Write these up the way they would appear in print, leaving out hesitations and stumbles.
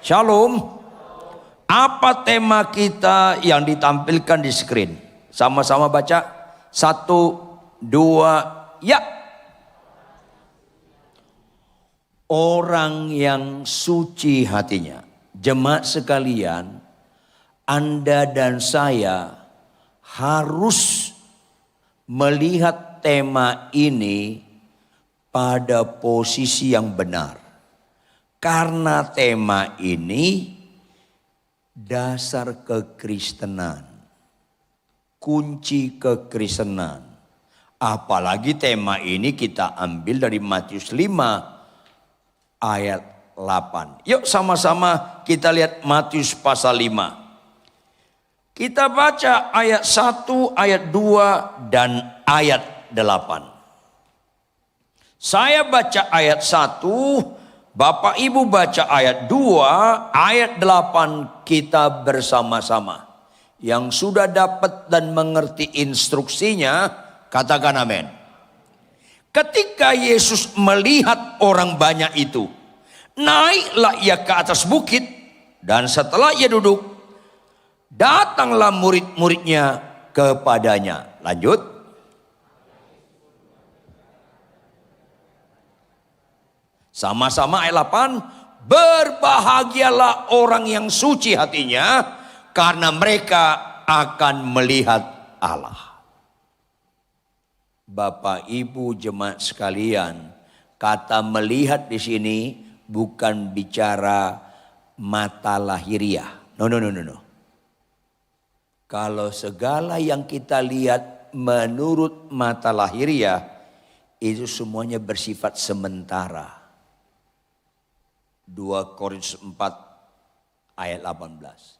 Shalom. Apa tema kita yang ditampilkan di screen? Sama-sama baca. 1, 2, ya. Orang yang suci hatinya. Jemaat sekalian, Anda dan saya harus melihat tema ini pada posisi yang benar. Karena tema ini dasar kekristenan, kunci kekristenan. Apalagi tema ini kita ambil dari Matius 5 ayat 8. Yuk sama-sama kita lihat Matius pasal 5. Kita baca ayat 1, ayat 2 dan ayat 8. Saya baca ayat 1, Bapak Ibu baca ayat 2, ayat 8 kita bersama-sama. Yang sudah dapat dan mengerti instruksinya, katakan amin. Ketika Yesus melihat orang banyak itu, naiklah ia ke atas bukit, dan setelah ia duduk, datanglah murid-muridnya kepadanya. Lanjut. Sama-sama ayat 8. Berbahagialah orang yang suci hatinya, karena mereka akan melihat Allah. Bapak Ibu jemaat sekalian, kata melihat di sini bukan bicara mata lahiriah. No. Kalau segala yang kita lihat menurut mata lahiriah, itu semuanya bersifat sementara. 2 Korintus 4 ayat 18.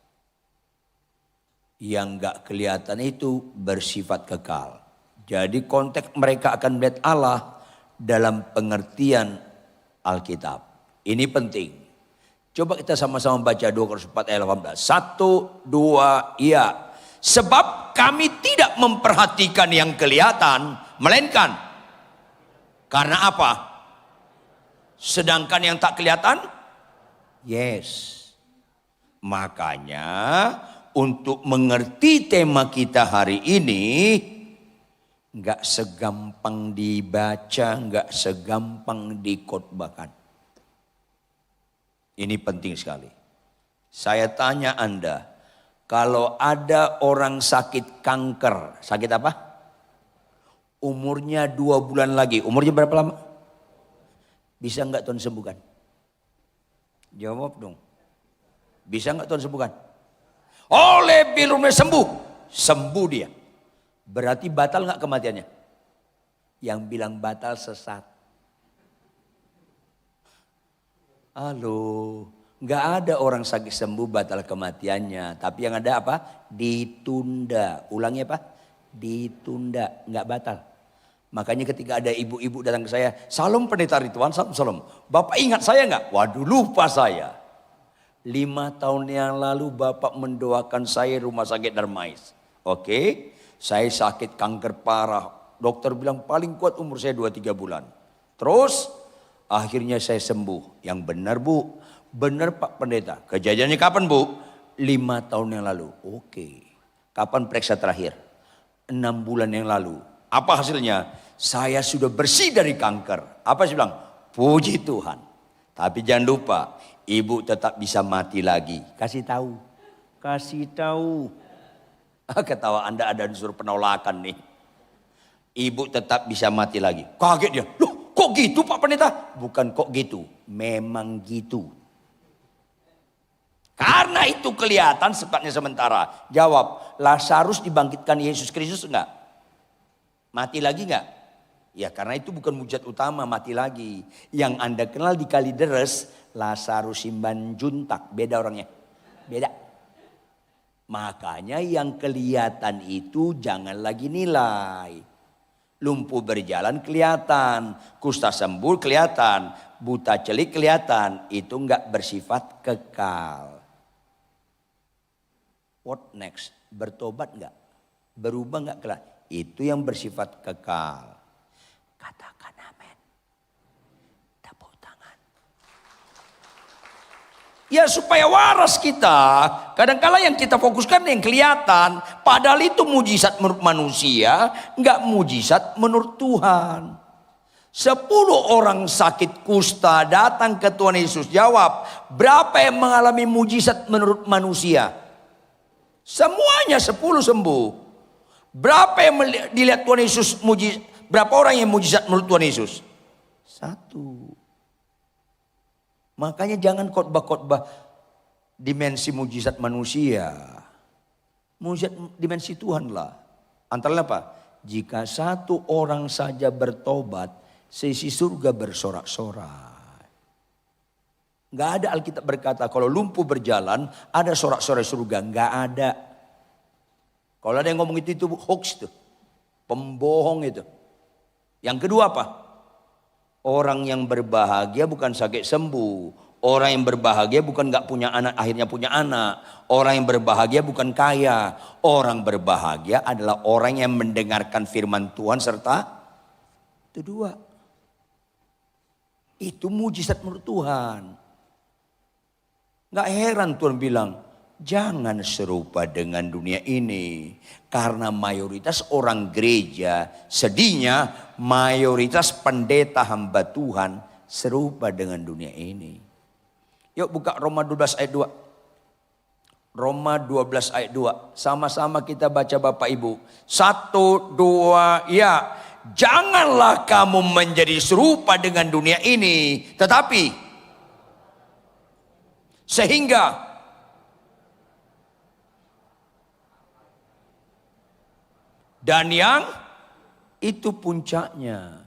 Yang gak kelihatan itu bersifat kekal. Jadi konteks mereka akan melihat Allah dalam pengertian Alkitab. Ini penting. Coba kita sama-sama baca 2 Korintus 4 ayat 18. 1, 2, iya. Sebab kami tidak memperhatikan yang kelihatan, melainkan karena apa? Sedangkan yang tak kelihatan, yes. Makanya untuk mengerti tema kita hari ini, gak segampang dibaca, gak segampang dikhotbahkan. Ini penting sekali. Saya tanya Anda, kalau ada orang sakit kanker, sakit apa? Umurnya 2 bulan lagi, umurnya berapa lama? Bisa nggak Tuhan sembuhkan? Jawab dong. Bisa nggak Tuhan sembuhkan? Oleh bilumnya sembuh dia. Berarti batal nggak kematiannya? Yang bilang batal sesat. Halo, nggak ada orang sakit sembuh batal kematiannya. Tapi yang ada apa? Ditunda. Ulangnya apa? Ditunda, nggak batal. Makanya ketika ada ibu-ibu datang ke saya, Salam pendeta Ridwan, salam. Bapak ingat saya nggak? Waduh, lupa saya. 5 tahun yang lalu Bapak mendoakan saya rumah sakit Darmais. Oke, saya sakit kanker parah. Dokter bilang paling kuat umur saya 2-3 bulan. Terus akhirnya saya sembuh. Yang benar Bu, benar Pak Pendeta. Kejadiannya kapan Bu? 5 tahun yang lalu. Oke, kapan periksa terakhir? 6 bulan yang lalu. Apa hasilnya? Saya sudah bersih dari kanker. Apa sih bilang? Puji Tuhan. Tapi jangan lupa, ibu tetap bisa mati lagi. Kasih tahu. Ketawa Anda ada unsur penolakan nih. Ibu tetap bisa mati lagi. Kaget dia. Loh kok gitu Pak Pendeta? Bukan kok gitu. Memang gitu. Karena itu kelihatan sifatnya sementara. Jawab, Lazarus dibangkitkan Yesus Kristus enggak? Mati lagi enggak? Ya karena itu bukan mujizat utama, mati lagi. Yang Anda kenal di Kalideres, Lazarus Simban Juntak. Beda orangnya. Beda. Makanya yang kelihatan itu jangan lagi nilai. Lumpuh berjalan kelihatan. Kusta sembuh kelihatan. Buta celik kelihatan. Itu enggak bersifat kekal. What next? Bertobat enggak? Berubah enggak kelihatan? Itu yang bersifat kekal. Katakan amin. Tepuk tangan. Ya supaya waras kita. Kadang-kala yang kita fokuskan yang kelihatan. Padahal itu mujizat menurut manusia. Enggak mujizat menurut Tuhan. 10 orang sakit kusta datang ke Tuhan Yesus. Jawab, berapa yang mengalami mujizat menurut manusia? Semuanya 10 sembuh. Berapa yang dilihat Tuhan Yesus mujizat? Berapa orang yang mujizat menurut Tuhan Yesus? 1. Makanya jangan khotbah-khotbah dimensi mujizat manusia. Mujizat dimensi Tuhan lah. Antara lain apa? Jika 1 orang saja bertobat, seisi surga bersorak-sorak. Gak ada Alkitab berkata kalau lumpuh berjalan ada sorak-sorai surga. Gak ada. Kalau ada yang ngomong itu hoax tuh. Pembohong itu. Yang kedua apa? Orang yang berbahagia bukan sakit sembuh. Orang yang berbahagia bukan gak punya anak, akhirnya punya anak. Orang yang berbahagia bukan kaya. Orang berbahagia adalah orang yang mendengarkan firman Tuhan serta itu 2. Itu mujizat menurut Tuhan. Gak heran Tuhan bilang, jangan serupa dengan dunia ini. Karena mayoritas orang gereja, sedihnya mayoritas pendeta hamba Tuhan serupa dengan dunia ini. Yuk buka Roma 12 ayat 2. Roma 12 ayat 2. Sama-sama kita baca Bapak Ibu. 1, 2, ya. Janganlah kamu menjadi serupa dengan dunia ini. Tetapi sehingga dan yang itu puncaknya.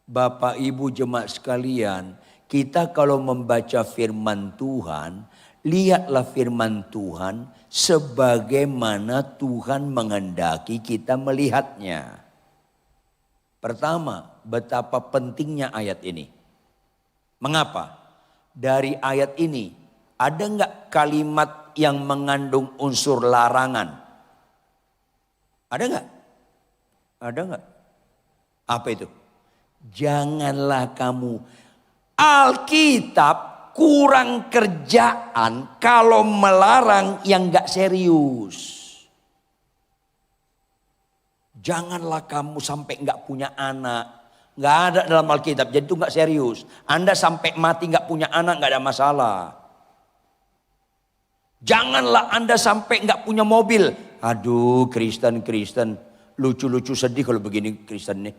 Bapak Ibu jemaat sekalian, kita kalau membaca firman Tuhan, lihatlah firman Tuhan sebagaimana Tuhan menghendaki kita melihatnya. Pertama, betapa pentingnya ayat ini. Mengapa? Dari ayat ini, ada enggak kalimat yang mengandung unsur larangan? Ada enggak? Ada enggak? Apa itu? Janganlah kamu. Alkitab kurang kerjaan kalau melarang yang enggak serius. Janganlah kamu sampai enggak punya anak. Enggak ada dalam Alkitab, jadi itu enggak serius. Anda sampai mati enggak punya anak enggak ada masalah. Janganlah Anda sampai enggak punya mobil. Aduh Kristen. Lucu-lucu sedih kalau begini Kristen nih.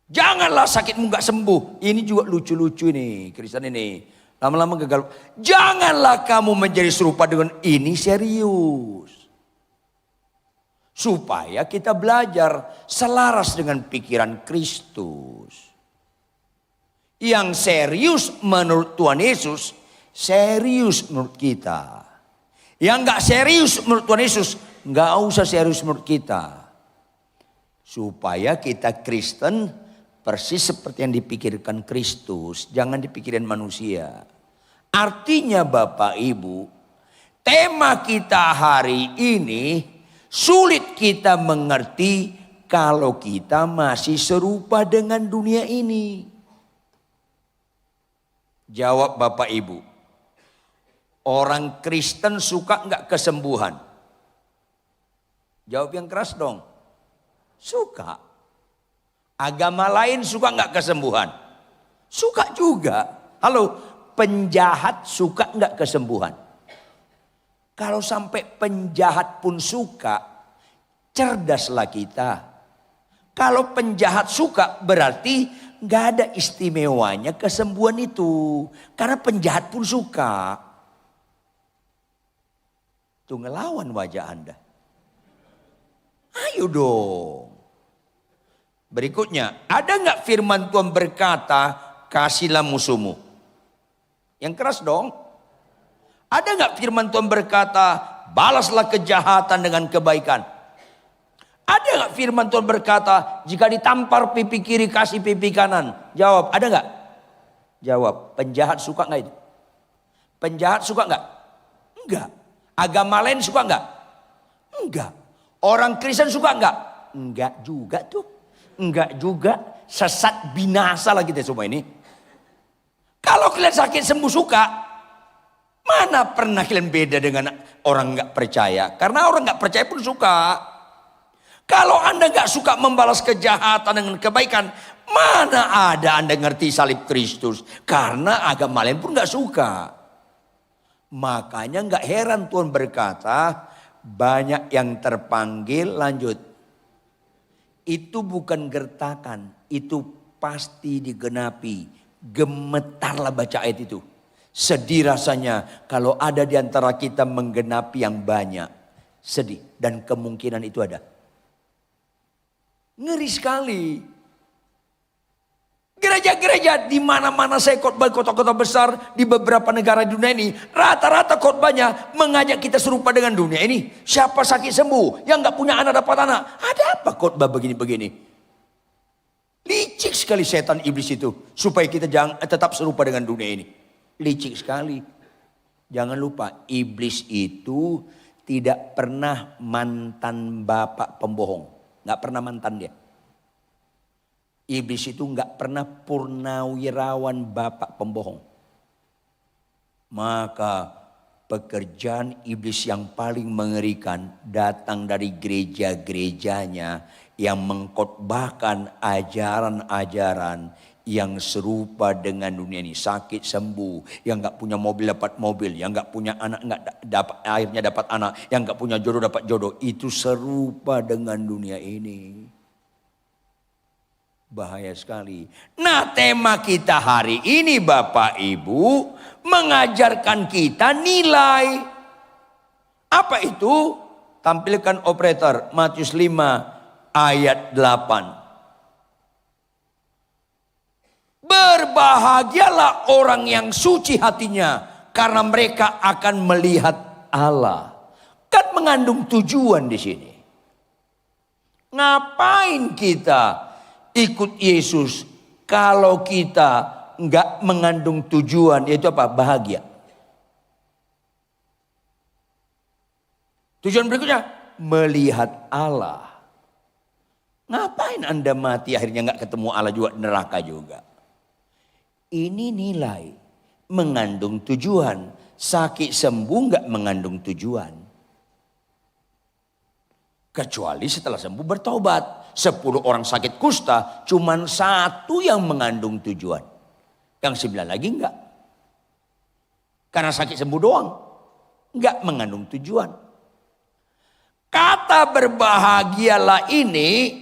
Janganlah sakitmu gak sembuh. Ini juga lucu-lucu nih Kristen ini. Lama-lama gagal. Janganlah kamu menjadi serupa dengan ini, serius. Supaya kita belajar selaras dengan pikiran Kristus. Yang serius menurut Tuhan Yesus, serius menurut kita. Yang gak serius menurut Tuhan Yesus, gak usah serius menurut kita. Supaya kita Kristen persis seperti yang dipikirkan Kristus. Jangan dipikirin manusia. Artinya Bapak Ibu, tema kita hari ini sulit kita mengerti kalau kita masih serupa dengan dunia ini. Jawab Bapak Ibu. Orang Kristen suka enggak kesembuhan? Jawab yang keras dong. Suka. Agama lain suka enggak kesembuhan? Suka juga. Halo, penjahat suka enggak kesembuhan? Kalau sampai penjahat pun suka, cerdaslah kita. Kalau penjahat suka berarti enggak ada istimewanya kesembuhan itu. Karena penjahat pun suka. Tuh ngelawan wajah Anda. Ayo dong. Berikutnya, ada nggak firman Tuhan berkata, kasihlah musuhmu? Yang keras dong. Ada nggak firman Tuhan berkata, balaslah kejahatan dengan kebaikan? Ada nggak firman Tuhan berkata, jika ditampar pipi kiri kasih pipi kanan? Jawab, ada nggak? Jawab, penjahat suka nggak itu? Penjahat suka nggak? Enggak. Agama lain suka nggak? Enggak. Orang Kristen suka nggak? Enggak juga tuh. Enggak juga, sesat binasa lah kita semua ini. Kalau kalian sakit sembuh suka, Mana pernah kalian beda dengan orang nggak percaya? Karena orang nggak percaya pun suka. Kalau Anda nggak suka membalas kejahatan dengan kebaikan, mana ada Anda ngerti salib Kristus? Karena agama lain pun nggak suka. Makanya nggak heran Tuhan berkata, banyak yang terpanggil, lanjut. Itu bukan gertakan, itu pasti digenapi. Gemetarlah baca ayat itu. Sedih rasanya kalau ada di antara kita menggenapi yang banyak. Sedih, dan kemungkinan itu ada. Ngeri sekali. Gereja-gereja di mana-mana saya khotbah kota-kota besar di beberapa negara di dunia ini, rata-rata khotbahnya mengajak kita serupa dengan dunia ini. Siapa sakit sembuh, yang nggak punya anak dapat anak. Ada apa khotbah begini-begini? Licik sekali setan iblis itu supaya kita tetap serupa dengan dunia ini. Licik sekali. Jangan lupa, iblis itu tidak pernah mantan bapak pembohong. Nggak pernah mantan dia. Iblis itu nggak pernah purnawirawan bapak pembohong. Maka pekerjaan iblis yang paling mengerikan datang dari gereja-gerejanya yang mengkhotbahkan ajaran-ajaran yang serupa dengan dunia ini. Sakit sembuh, yang nggak punya mobil dapat mobil, yang nggak punya anak nggak dapat, akhirnya dapat anak, yang nggak punya jodoh dapat jodoh. Itu serupa dengan dunia ini. Bahaya sekali. Nah, tema kita hari ini Bapak Ibu mengajarkan kita nilai. Apa itu? Tampilkan operator Matius 5 ayat 8. Berbahagialah orang yang suci hatinya, karena mereka akan melihat Allah. Kan mengandung tujuan di sini. Ngapain kita ikut Yesus kalau kita nggak mengandung tujuan, yaitu apa? Bahagia. Tujuan berikutnya, melihat Allah. Ngapain Anda mati akhirnya nggak ketemu Allah juga, neraka juga? Ini nilai, mengandung tujuan. Sakit sembuh nggak mengandung tujuan. Kecuali setelah sembuh bertobat. 10 orang sakit kusta, cuman 1 yang mengandung tujuan. Yang 9 lagi enggak. Karena sakit sembuh doang. Enggak mengandung tujuan. Kata berbahagialah ini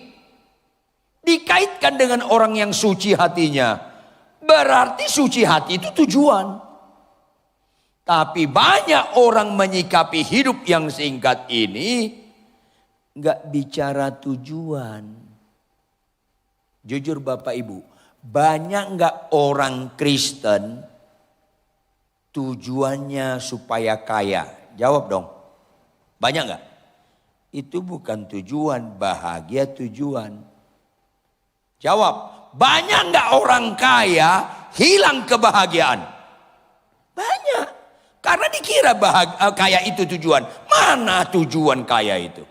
dikaitkan dengan orang yang suci hatinya. Berarti suci hati itu tujuan. Tapi banyak orang menyikapi hidup yang singkat ini nggak bicara tujuan. Jujur Bapak Ibu, banyak nggak orang Kristen tujuannya supaya kaya? Jawab dong. Banyak nggak? Itu bukan tujuan, bahagia tujuan. Jawab. Banyak nggak orang kaya hilang kebahagiaan? Banyak. Karena dikira kaya itu tujuan. Mana tujuan kaya itu?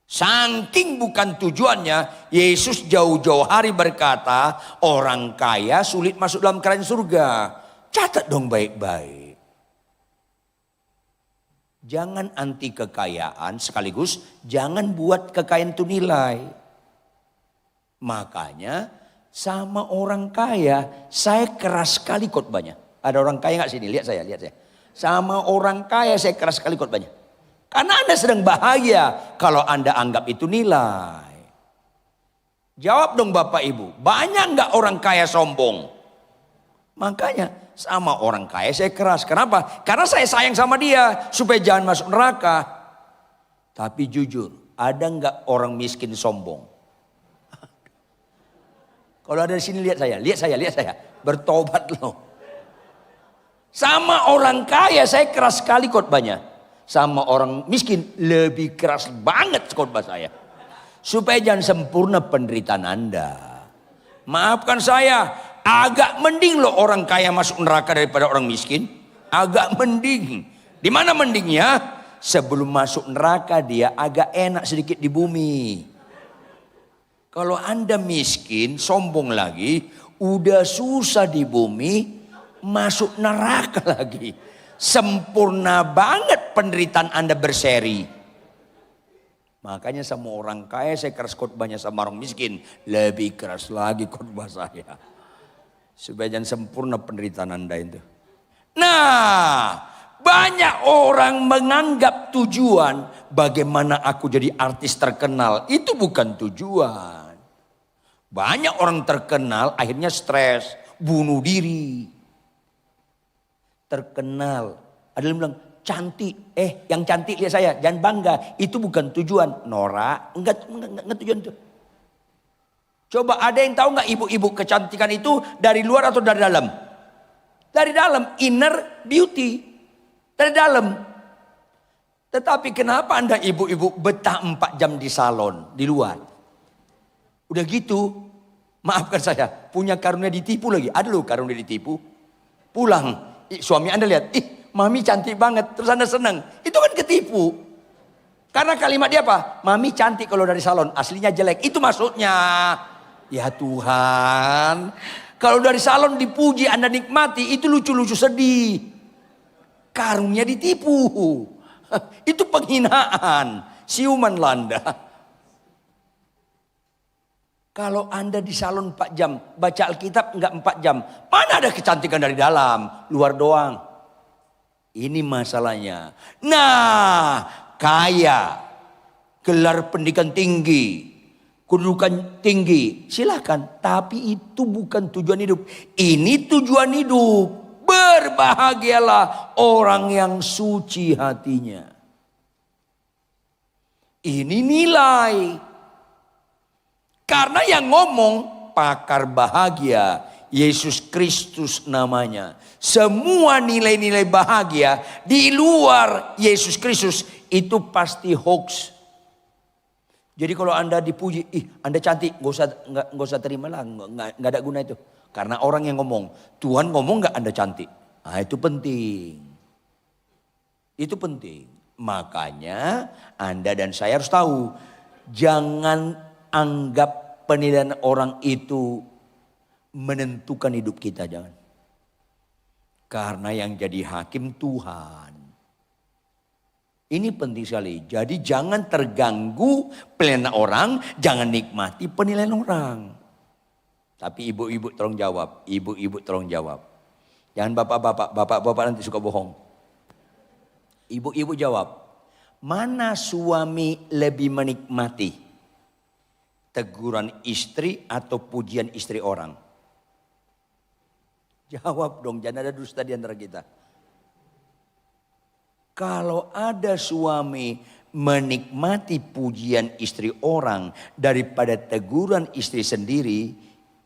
Saking bukan tujuannya, Yesus jauh-jauh hari berkata, orang kaya sulit masuk dalam kerajaan surga. Catat dong baik-baik. Jangan anti kekayaan, sekaligus jangan buat kekayaan itu nilai. Makanya sama orang kaya saya keras sekali khotbahnya. Ada orang kaya nggak sini? Lihat saya. Sama orang kaya saya keras sekali khotbahnya. Karena Anda sedang bahagia kalau Anda anggap itu nilai. Jawab dong Bapak Ibu, banyak nggak orang kaya sombong? Makanya sama orang kaya saya keras. Kenapa? Karena saya sayang sama dia supaya jangan masuk neraka. Tapi jujur, ada nggak orang miskin sombong? Kalau ada di sini lihat saya. Bertobat loh. Sama orang kaya saya keras sekali khotbahnya. Sama orang miskin lebih keras banget khotbah saya. Supaya jangan sempurna penderitaan Anda. Maafkan saya, agak mending loh orang kaya masuk neraka daripada orang miskin. Agak mending. Di mana mendingnya? Sebelum masuk neraka dia agak enak sedikit di bumi. Kalau Anda miskin, sombong lagi, udah susah di bumi, masuk neraka lagi. Sempurna banget penderitaan Anda berseri. Makanya sama orang kaya saya keras khotbahnya, sama orang miskin lebih keras lagi khotbah saya. Supaya jangan sempurna penderitaan Anda itu. Nah, banyak orang menganggap tujuan bagaimana aku jadi artis terkenal. Itu bukan tujuan. Banyak orang terkenal akhirnya stres, bunuh diri. Terkenal. Ada yang bilang cantik. Yang cantik lihat saya, jangan bangga. Itu bukan tujuan. Nora, enggak tujuan itu. Coba ada yang tahu nggak ibu-ibu kecantikan itu dari luar atau dari dalam? Dari dalam, inner beauty. Dari dalam. Tetapi kenapa Anda ibu-ibu betah 4 jam di salon, di luar? Udah gitu, maafkan saya, punya karunia ditipu lagi. Ada loh karunia ditipu. Pulang. Suami Anda lihat, mami cantik banget, terus Anda senang. Itu kan ketipu. Karena kalimat dia apa? Mami cantik kalau dari salon, aslinya jelek. Itu maksudnya. Ya Tuhan, kalau dari salon dipuji Anda nikmati, itu lucu-lucu sedih. Karunia ditipu. Itu penghinaan. Siuman landa. Kalau Anda di salon 4 jam, baca Alkitab enggak 4 jam. Mana ada kecantikan dari dalam, luar doang. Ini masalahnya. Nah, kaya, gelar pendidikan tinggi, kedudukan tinggi, silakan. Tapi itu bukan tujuan hidup. Ini tujuan hidup. Berbahagialah orang yang suci hatinya. Ini nilai. Karena yang ngomong pakar bahagia, Yesus Kristus namanya. Semua nilai-nilai bahagia di luar Yesus Kristus itu pasti hoax. Jadi kalau Anda dipuji, Anda cantik, nggak usah terima lah, nggak ada guna itu. Karena orang yang ngomong, Tuhan ngomong nggak Anda cantik. Nah itu penting. Itu penting. Makanya Anda dan saya harus tahu, jangan anggap penilaian orang itu menentukan hidup kita, jangan. Karena yang jadi hakim Tuhan. Ini penting sekali. Jadi jangan terganggu penilaian orang, jangan nikmati penilaian orang. Tapi ibu-ibu tolong jawab, ibu-ibu tolong jawab. Jangan bapak-bapak, bapak-bapak nanti suka bohong. Ibu-ibu jawab, mana suami lebih menikmati? Teguran istri atau pujian istri orang? Jawab dong, jangan ada dusta di antara kita. Kalau ada suami menikmati pujian istri orang daripada teguran istri sendiri,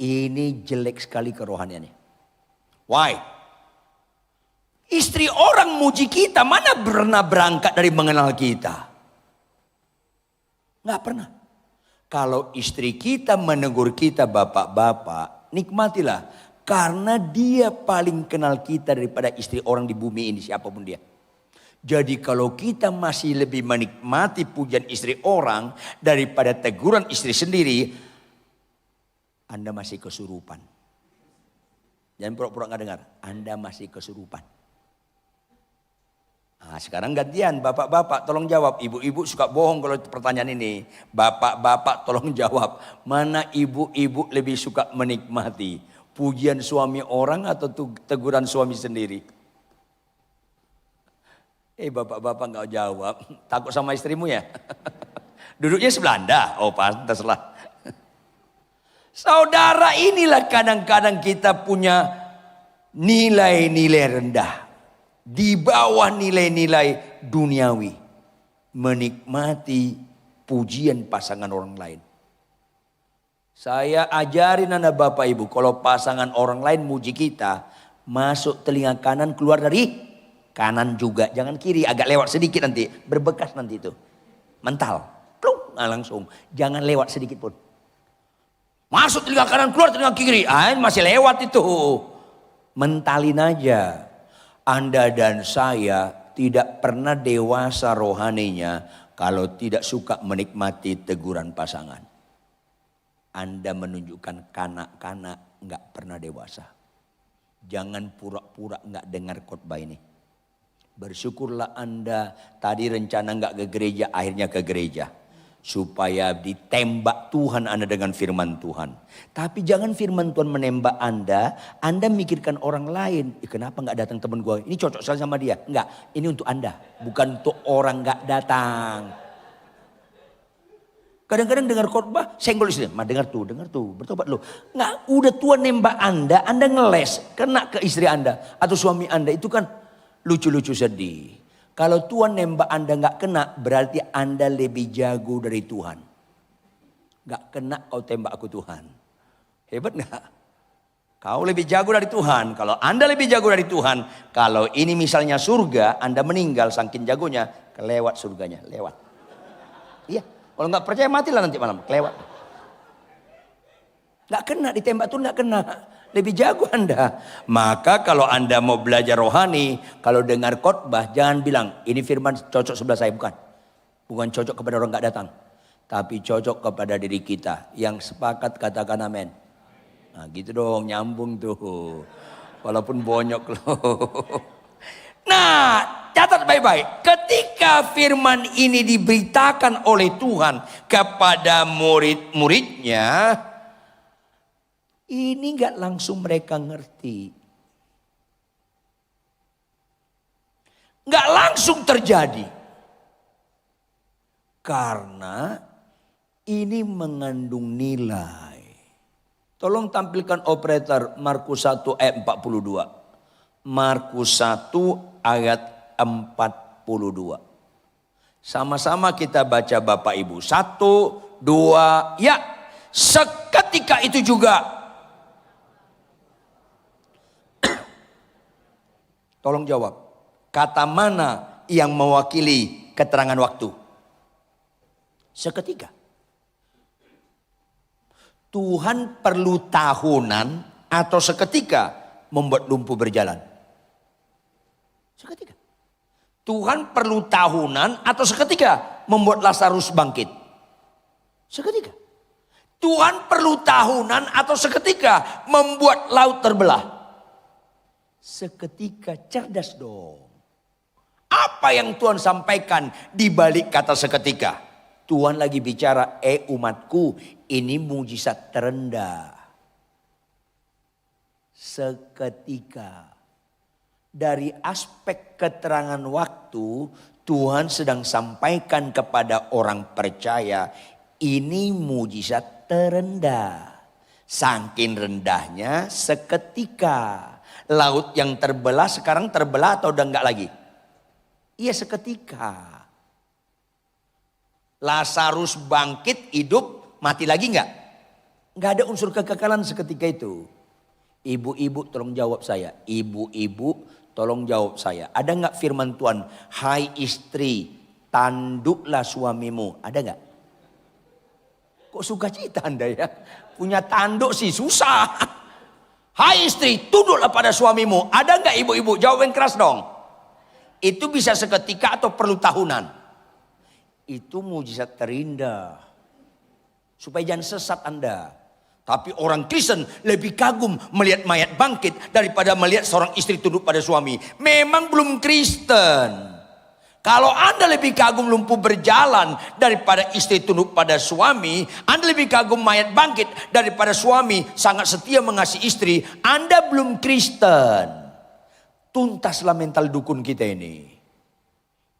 ini jelek sekali kerohaniannya. Why? Istri orang muji kita, mana pernah berangkat dari mengenal kita? Nggak pernah. Kalau istri kita menegur kita, bapak-bapak, nikmatilah. Karena dia paling kenal kita daripada istri orang di bumi ini, siapapun dia. Jadi kalau kita masih lebih menikmati pujian istri orang daripada teguran istri sendiri, Anda masih kesurupan. Jangan pura-pura nggak dengar, Anda masih kesurupan. Nah, sekarang gantian, bapak-bapak tolong jawab. Ibu-ibu suka bohong kalau pertanyaan ini. Bapak-bapak tolong jawab. Mana ibu-ibu lebih suka menikmati? Pujian suami orang atau teguran suami sendiri? Bapak-bapak nggak jawab. Takut sama istrimu ya? Duduknya sebelah Anda. Oh pantaslah. Saudara, inilah kadang-kadang kita punya nilai-nilai rendah. Di bawah nilai-nilai duniawi. Menikmati pujian pasangan orang lain. Saya ajarin Anda Bapak Ibu, kalau pasangan orang lain muji kita, masuk telinga kanan, keluar dari kanan juga. Jangan kiri, agak lewat sedikit nanti, berbekas nanti itu. Mental, plung, langsung. Jangan lewat sedikit pun. Masuk telinga kanan, keluar telinga kiri. Masih lewat itu. Mentalin aja. Anda dan saya tidak pernah dewasa rohaninya kalau tidak suka menikmati teguran pasangan. Anda menunjukkan kanak-kanak nggak pernah dewasa. Jangan pura-pura nggak dengar khotbah ini. Bersyukurlah Anda tadi rencana nggak ke gereja, akhirnya ke gereja. Supaya ditembak Tuhan Anda dengan firman Tuhan. Tapi jangan firman Tuhan menembak Anda mikirkan orang lain. Kenapa nggak datang teman gue? Ini cocok sekali sama dia. Enggak, ini untuk Anda. Bukan untuk orang nggak datang. Kadang-kadang dengar khotbah, senggol istri. Dengar tuh, bertobat lo. Nggak, udah Tuhan nembak Anda ngeles, kena ke istri Anda atau suami Anda, itu kan lucu-lucu sedih. Kalau Tuhan nembak Anda nggak kena, berarti Anda lebih jago dari Tuhan. Nggak kena kau tembak aku Tuhan. Hebat nggak? Kau lebih jago dari Tuhan. Kalau Anda lebih jago dari Tuhan, kalau ini misalnya surga, Anda meninggal saking jagonya, kelewat surganya, lewat. Iya. Kalau nggak percaya matilah nanti malam, kelewat. Nggak kena, ditembak tuh nggak kena. Lebih jago Anda. Maka kalau Anda mau belajar rohani, kalau dengar khotbah jangan bilang ini firman cocok sebelah saya, bukan. Bukan cocok kepada orang nggak datang, tapi cocok kepada diri kita. Yang sepakat katakan amin. Nah gitu dong, nyambung tuh. Walaupun bonyok loh. Nah, catat baik-baik. Ketika firman ini diberitakan oleh Tuhan kepada murid-muridnya, ini gak langsung mereka ngerti. Gak langsung terjadi. Karena ini mengandung nilai. Tolong tampilkan operator Markus 1 ayat 42. Markus 1 ayat 42. Sama-sama kita baca Bapak Ibu. 1, 2, ya. Seketika itu juga. Tolong jawab. Kata mana yang mewakili keterangan waktu? Seketika. Tuhan perlu tahunan atau seketika membuat lumpuh berjalan? Seketika. Tuhan perlu tahunan atau seketika membuat Lazarus bangkit? Seketika. Tuhan perlu tahunan atau seketika membuat laut terbelah? Seketika. Cerdas dong. Apa yang Tuhan sampaikan di balik kata seketika? Tuhan lagi bicara, umatku, ini mujizat terendah. Seketika. Dari aspek keterangan waktu, Tuhan sedang sampaikan kepada orang percaya, ini mujizat terendah. Saking rendahnya seketika. Laut yang terbelah sekarang terbelah atau udah enggak lagi? Iya, seketika. Lazarus bangkit, hidup, mati lagi enggak? Enggak ada unsur kekekalan seketika itu. Ibu-ibu tolong jawab saya. Ibu-ibu tolong jawab saya. Ada enggak firman Tuhan? Hai istri, tanduklah suamimu. Ada enggak? Kok sukacita Anda ya? Punya tanduk sih susah. Hai istri, tunduklah pada suamimu. Ada enggak ibu-ibu? Jawab yang keras dong. Itu bisa seketika atau perlu tahunan? Itu mujizat terindah. Supaya jangan sesat Anda. Tapi orang Kristen lebih kagum melihat mayat bangkit daripada melihat seorang istri tunduk pada suami. Memang belum Kristen. Kalau Anda lebih kagum lumpuh berjalan daripada istri tunduk pada suami, Anda lebih kagum mayat bangkit daripada suami sangat setia mengasihi istri, Anda belum Kristen. Tuntaslah mental dukun kita ini.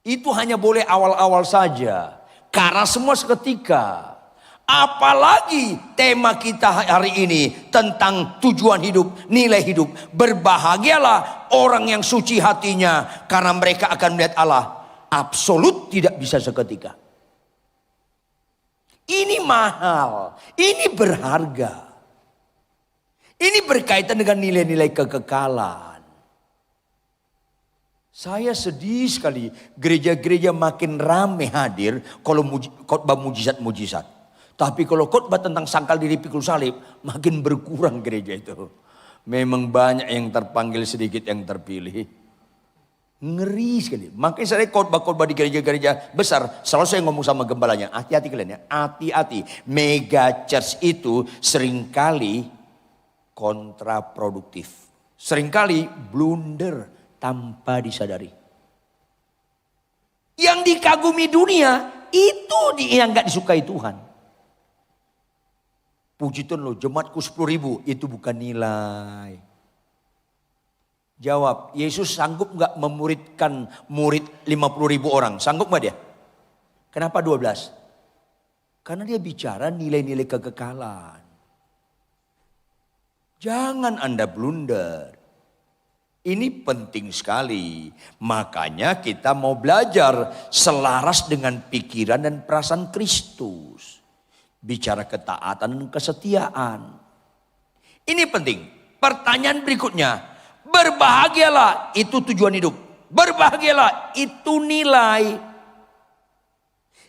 Itu hanya boleh awal-awal saja. Karena semua seketika. Apalagi tema kita hari ini tentang tujuan hidup, nilai hidup. Berbahagialah orang yang suci hatinya karena mereka akan melihat Allah. Absolut tidak bisa seketika. Ini mahal, ini berharga. Ini berkaitan dengan nilai-nilai kekekalan. Saya sedih sekali gereja-gereja makin ramai hadir kalau khotbah mujizat-mujizat. Tapi kalau khotbah tentang sangkal diri pikul salib, makin berkurang gereja itu. Memang banyak yang terpanggil, sedikit yang terpilih. Ngeri sekali. Makanya saya khotbah-khotbah di gereja-gereja besar, selalu saya ngomong sama gembalanya, hati-hati kalian ya, hati-hati. Mega church itu seringkali kontraproduktif. seringkali blunder tanpa disadari. Yang dikagumi dunia itu yang gak disukai Tuhan. Puji Tuhan loh, jemaatku 10.000 itu bukan nilai. Jawab, Yesus sanggup gak memuridkan murid 50.000 orang? Sanggup gak dia? Kenapa 12? Karena dia bicara nilai-nilai kekekalan. Jangan Anda blunder. Ini penting sekali. Makanya kita mau belajar selaras dengan pikiran dan perasaan Kristus. Bicara ketaatan dan kesetiaan. Ini penting. Pertanyaan berikutnya. Berbahagialah, itu tujuan hidup. Berbahagialah, itu nilai.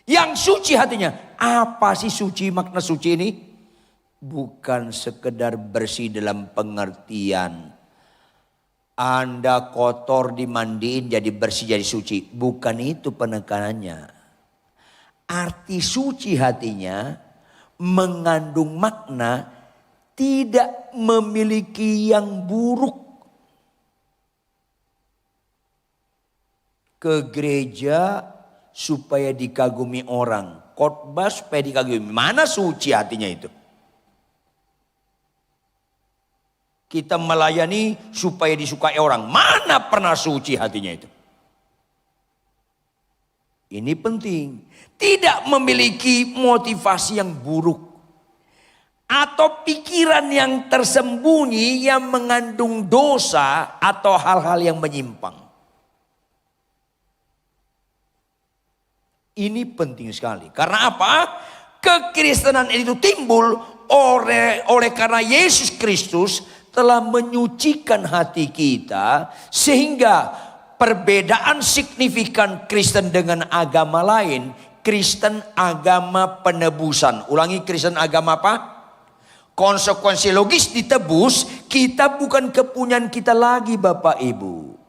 Yang suci hatinya. Apa sih suci, makna suci ini? Bukan sekedar bersih dalam pengertian Anda kotor dimandiin jadi bersih jadi suci. Bukan itu penekanannya. Arti suci hatinya mengandung makna tidak memiliki yang buruk. Ke gereja supaya dikagumi orang. Khotbah supaya dikagumi. Mana suci hatinya itu? Kita melayani supaya disukai orang. Mana pernah suci hatinya itu? Ini penting. Tidak memiliki motivasi yang buruk. Atau pikiran yang tersembunyi yang mengandung dosa atau hal-hal yang menyimpang. Ini penting sekali. Karena apa? Kekristenan itu timbul oleh karena Yesus Kristus telah menyucikan hati kita sehingga perbedaan signifikan Kristen dengan agama lain, Kristen agama penebusan. Ulangi, Kristen agama apa? Konsekuensi logis ditebus, kita bukan kepunyaan kita lagi Bapak Ibu.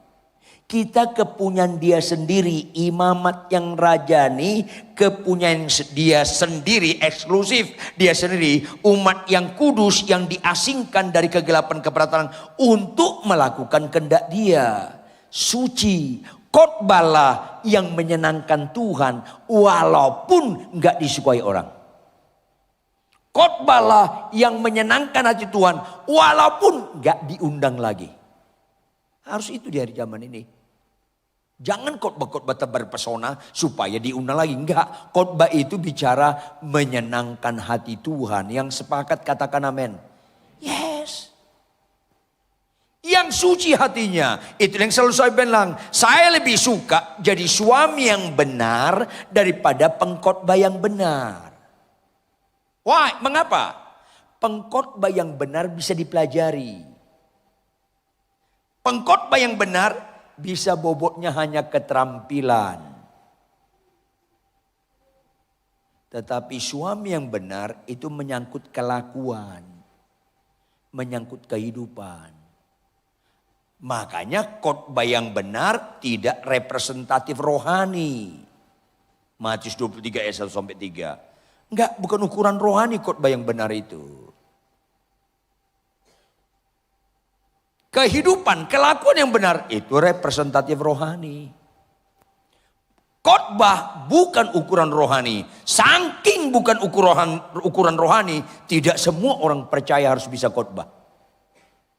Kita kepunyaan dia sendiri, imamat yang rajani, kepunyaan dia sendiri, eksklusif dia sendiri. Umat yang kudus yang diasingkan dari kegelapan keberatan untuk melakukan kehendak dia. Suci, khotbahlah yang menyenangkan Tuhan walaupun gak disukai orang. Khotbahlah yang menyenangkan hati Tuhan walaupun gak diundang lagi. Harus itu di hari zaman ini. Jangan khotbah-khotbah berpesona supaya diundang lagi. Enggak, khotbah itu bicara menyenangkan hati Tuhan. Yang sepakat katakan amin. Yes. Yang suci hatinya. Itu yang selalu saya bilang. Saya lebih suka jadi suami yang benar daripada pengkhotbah yang benar. Why? Mengapa? Pengkhotbah yang benar bisa dipelajari. Pengkhotbah yang benar bisa bobotnya hanya keterampilan. Tetapi suami yang benar itu menyangkut kelakuan. Menyangkut kehidupan. Makanya khotbah yang benar tidak representatif rohani. Matius 23 ayat 1-3. Enggak, bukan ukuran rohani khotbah yang benar itu. Kehidupan, kelakuan yang benar itu representatif rohani. Khotbah bukan ukuran rohani. Saking bukan ukuran rohani, tidak semua orang percaya harus bisa khotbah.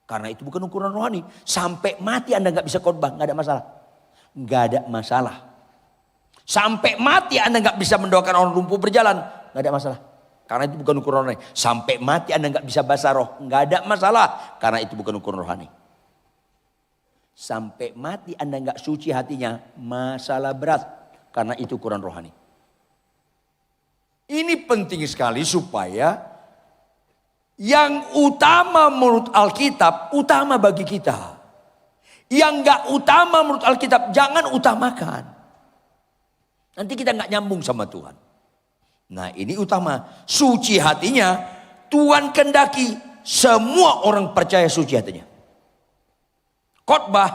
Karena itu bukan ukuran rohani. Sampai mati Anda gak bisa khotbah, gak ada masalah. Gak ada masalah. Sampai mati Anda gak bisa mendoakan orang lumpuh berjalan, gak ada masalah. Karena itu bukan ukuran rohani. Sampai mati Anda gak bisa bahasa roh, gak ada masalah. Karena itu bukan ukuran rohani. Sampai mati Anda gak suci hatinya, masalah berat. Karena itu ukuran rohani. Ini penting sekali supaya yang utama menurut Alkitab, utama bagi kita. Yang gak utama menurut Alkitab, jangan utamakan. Nanti kita gak nyambung sama Tuhan. Nah ini utama, suci hatinya, Tuhan kehendaki semua orang percaya suci hatinya. Khotbah,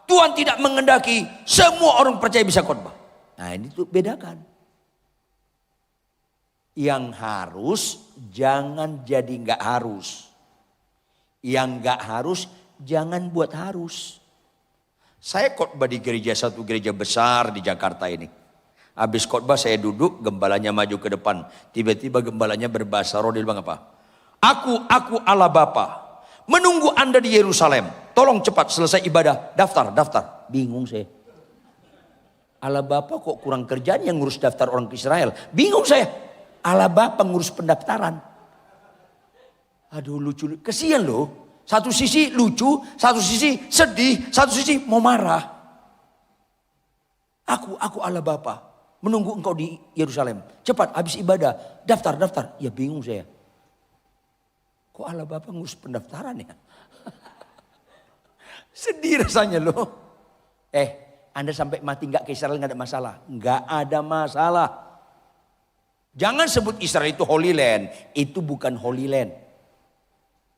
Tuhan tidak menghendaki semua orang percaya bisa khotbah. Nah ini tuh bedakan. Yang harus jangan jadi gak harus. Yang gak harus jangan buat harus. Saya khotbah di satu gereja besar di Jakarta ini. Habis khotbah saya duduk, gembalanya maju ke depan. Tiba-tiba gembalanya berbahasa roh, dia bilang apa? Aku Allah Bapa, menunggu Anda di Yerusalem. Tolong cepat selesai ibadah, daftar. Bingung saya. Allah Bapa kok kurang kerjaan yang ngurus daftar orang ke Israel. Bingung saya. Allah Bapa ngurus pendaftaran. Aduh lucu, kesian loh. Satu sisi lucu, satu sisi sedih, satu sisi mau marah. Aku Allah Bapa, menunggu engkau di Yerusalem. Cepat habis ibadah, daftar. Ya bingung saya. Kok Allah Bapa ngurus pendaftaran ya? Sedih rasanya loh. Anda sampai mati nggak ke Israel nggak ada masalah. Nggak ada masalah. Jangan sebut Israel itu Holy Land. Itu bukan Holy Land.